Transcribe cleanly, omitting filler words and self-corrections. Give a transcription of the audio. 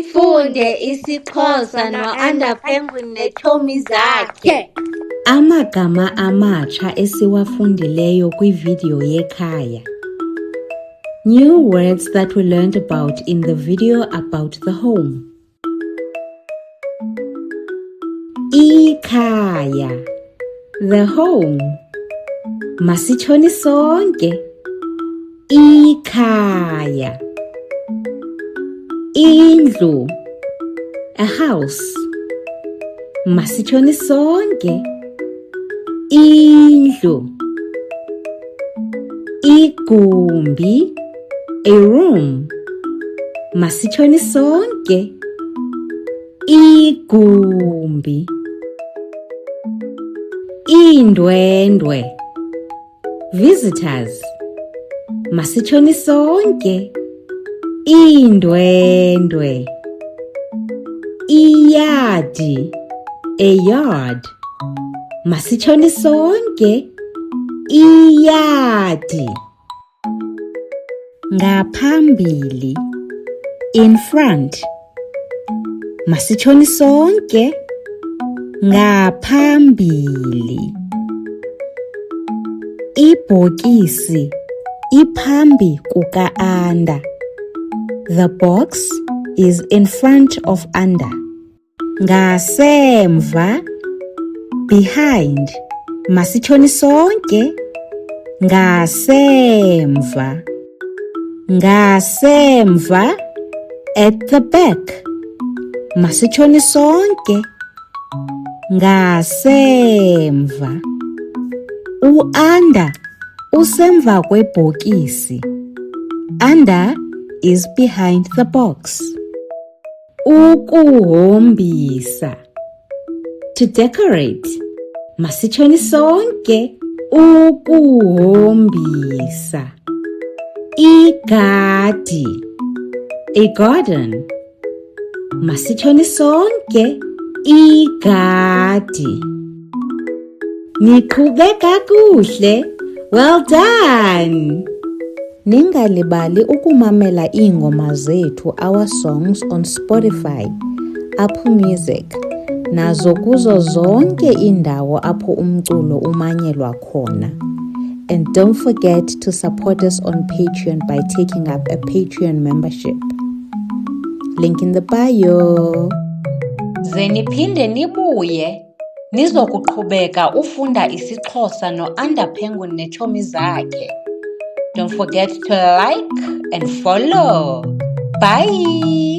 Funde isiXhosa no-Under Penguin neetshomi zakhe. Amagama amatsha esiwafundileyo kwividiyo yekhaya. New words that we learned about in the video about the home. Ikhaya, the home. Masitshoni sonke. Ikhaya. Indlu, a house. Masitshoni sonke. Indlu. Igumbi, a room. Masitshoni sonke. Igumbi. Iindwendwe, visitors. Masitshoni sonke. Iindwendwe. Iyadi, a yard. Masitshoni sonke. Iyadi. Ngaphambili, in front. Masitshoni sonke. Ngaphambili. Ibhokisi, iphambi kuka-Anda. The box is in front of Anda. Ngasemva, behind. Masitshoni sonke. Ngasemva. Ngasemva, at the back. Masitshoni sonke. Ngasemva. U-Anda usemva kwebhokisi. Anda is behind the box. Ukuhombisa, to decorate. Masitshoni sonke. Ukuhombisa. Igadi, a garden. Masitshoni sonke. Igadi. Niqhube kakuhle. Well done. Ningalibali ukumamela iingoma zethu, our songs, on Spotify, Apple Music, nazo kuzo zonke indawo apho umculo umanyelwa khona. And don't forget to support us on Patreon by taking up a Patreon membership. Link in the bio. Ze niphinde nibuye nizokuqhubeka ufunda isiXhosa no-Under Penguin neetshomi zakhe. Don't forget to like and follow. Bye.